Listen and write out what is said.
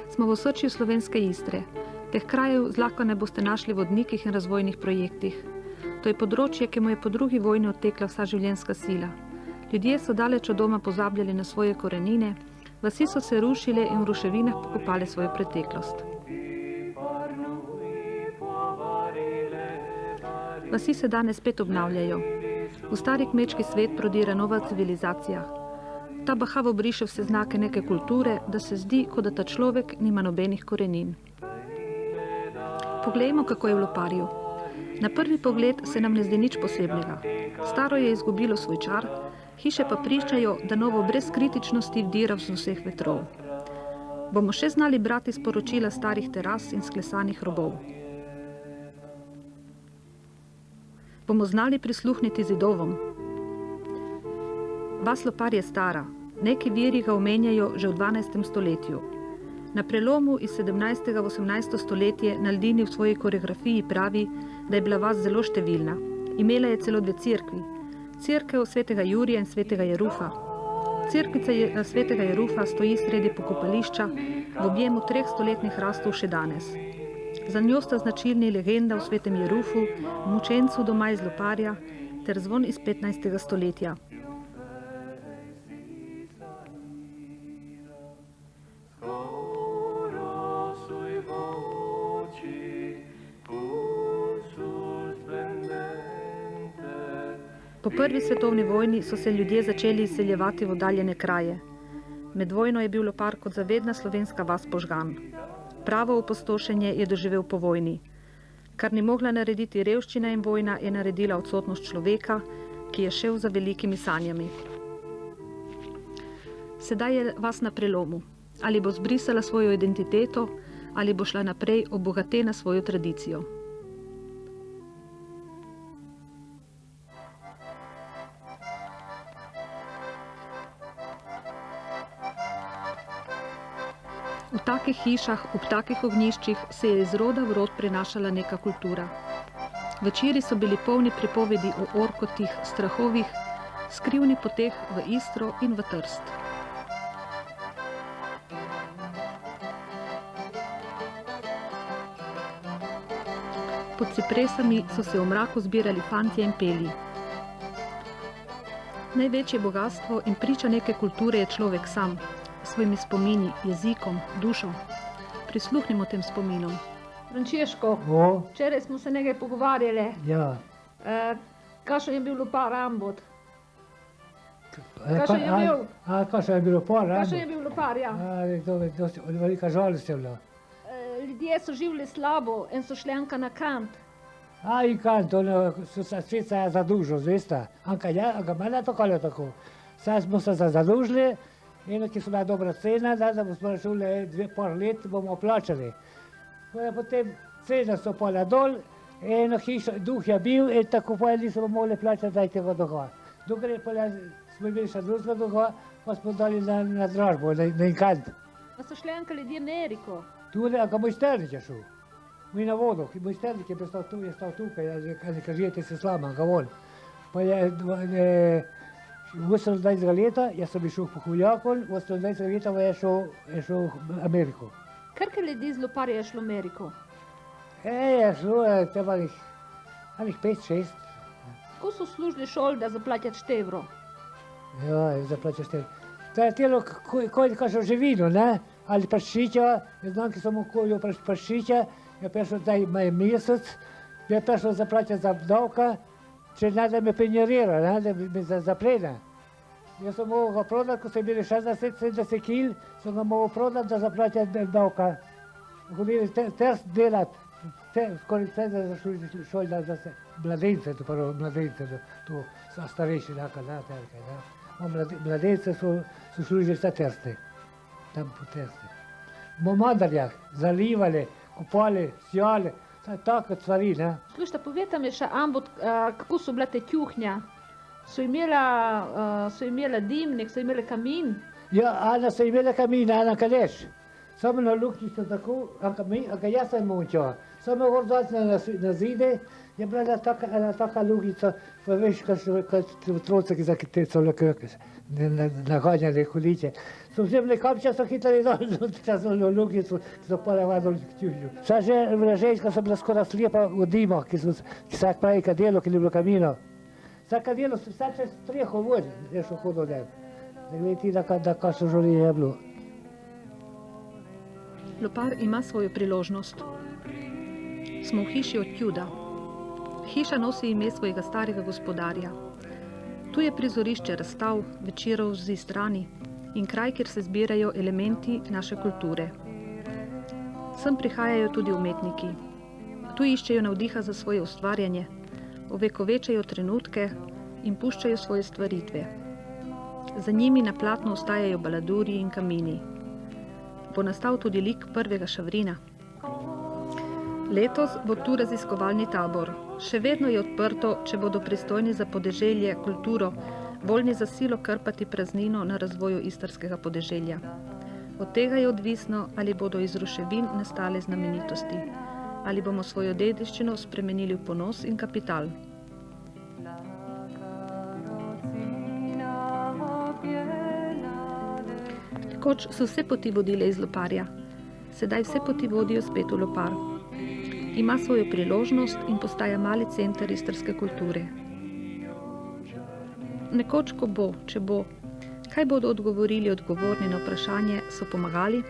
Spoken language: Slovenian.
Smo v osrčju slovenske Istre. Teh krajev zlahka ne boste našli v vodnikih in razvojnih projektih. To je področje, ki mu je po drugi vojni odtekla vsa življenjska sila. Ljudje so daleč od doma pozabljali na svoje korenine, vasi so se rušile in v ruševinah pokopale svojo preteklost. Vasi se danes spet obnavljajo. V stari kmečki svet prodira nova civilizacija. Ta bahavo briše vse znake neke kulture, da se zdi, kot da ta človek nima nobenih korenin. Poglejmo, kako je v Loparju. Na prvi pogled se nam ne zdi nič posebnega. Staro je izgubilo svoj čar, hiše pa pričajo, da novo brez kritičnosti vdira z vseh vetrov. Bomo še znali brati sporočila starih teras in sklesanih robov. Bomo znali prisluhniti zidovom. Vas Lopar je stara. Neki viri ga omenjajo že v 12. stoletju. Na prelomu iz 17. v 18. stoletje Naldini v svoji koreografiji pravi, da je bila vas zelo številna. Imela je celo 2 cerkvi. Cerkev svetega Jurija in svetega Jerufa. Cerkvica svetega Jerufa stoji sredi pokopališča v objemu 3 stoletnih hrastov še danes. Za njo sta značilni legenda o svetem Jerufu, mučencu doma iz Loparja ter zvon iz 15. stoletja. Po prvi svetovni vojni so se ljudje začeli izseljevati v oddaljene kraje. Med vojno je bil Lopar kot zavedna slovenska vas požgan. Pravo opustošenje je doživel po vojni. Kar ni mogla narediti revščina in vojna, je naredila odsotnost človeka, ki je šel za velikimi sanjami. Sedaj je vas na prelomu. Ali bo zbrisala svojo identiteto, ali bo šla naprej obogatena svojo tradicijo. V takih hišah, v takih ognjiščih se je iz roda v rod prenašala neka kultura. Večeri so bili polni pripovedi o orkotih, strahovih, skrivni poteh v Istro in v Trst. Pod cipresami so se v mraku zbirali fantje in peli. Največje bogastvo in priča neke kulture je človek sam, s svojimi spomini, jezikom, dušo. Prisluhnimo tem spominom. Frančeško, včeraj smo se nekaj pogovarjali. Ja. Kakšen je bil Lopar Ambot? Kakšen je bil? Kakšen je bil Lopar Ambot? Kakšen je bil Lopar, ja. Dosti velika žalost je bila. Ljudje so živeli slabo in so šli enka na kant. In kant, svet se je zadužil, zveste. Anka mene je tako. Saj smo se zadužili, in ki so bila dobra cena, da smo šli par let, bomo plačali. Potem cene so pala dol, eno hišo, duh je bil in tako pa nismo mogli plačati tega dolga. Dokler smo imeli še drugega dolga, pa smo dali na dražbo, na inkant. Pa so šli enka ljudje na Eriko. Tudi, moj sternik je šel. Moj na vodo, moj sternik je stal tukaj, nekaj žijete se slama, ga vol. Pa je 28 leta, jaz sem šel po Huljakon, 28 leta je šel v Ameriko. Koliko ljudi iz Loparja je šlo v Ameriko? Je šlo, treba enih 5-6. Ko so služili šol, da zaplaćati števro? Ja, zaplaćati števro. To je telo, kakšno živino, ne? Ali prašiča, jaz znam, ki sem okolil prašiča, je prišel zdaj mesec, je prišel zaplaćati za davka, če ne da me penjerira, da me zaplene. Jaz sem mogel ga prodati, ko so bili 60-70 kil, sem ga mogel prodati, da zaplaćati davka. Hodili Trst delati, skoraj vse da zašli šol, da se mladence, to prvo mladence, to so starejši, mladence so služili vse Trste, tam po Trste. V Madarjah zalivali, kopali, sjali, tako stvari, ne. Slušajte, povejte mi še, Ambot, kako so bile te tjuhnja? So imela dimnik, so imele kamin? Ja, Ana so imele kamin, Ana kadeš. Samo na luknji so tako, anka jaz sem mučil, Samo gor dati na zide, je bila ena taka lugica, pa veš, kad otroci, ki te so naganjali količe. So vzemli kapča, so hitali dol, časno lugico, ki so pole vadili k tjužju. Saj že vražejska so bila skoraj slepa v dimah, ki vsak pravi kadelo, ki ni bilo kamino. Vsak kadelo, vsak čez streho vodi, je šlo hodo ne. Da gledi ti, da kaj so žoli je bilo. Lopar ima svojo priložnost. Smo v hiši od Tjuda. Hiša nosi ime svojega starega gospodarja. Tu je prizorišče razstav, večerov z strani in kraj, kjer se zbirajo elementi naše kulture. Sem prihajajo tudi umetniki. Tu iščejo navdiha za svoje ustvarjanje, ovekovečajo trenutke in puščajo svoje stvaritve. Za njimi na platnu ostajajo baladurji in kamini. Bo nastal tudi lik prvega Šavrina. Letos bo tu raziskovalni tabor. Še vedno je odprto, če bodo pristojni za podeželje, kulturo, voljni za silo krpati praznino na razvoju istrskega podeželja. Od tega je odvisno, ali bodo iz ruševin nastale znamenitosti, ali bomo svojo dediščino spremenili v ponos in kapital. Nekoč so vse poti vodile iz Loparja, sedaj vse poti vodijo spet v Lopar. Ima svojo priložnost in postaja mali center istrske kulture. Nekoč, ko bo, če bo, kaj bodo odgovorili odgovorni na vprašanje, so pomagali?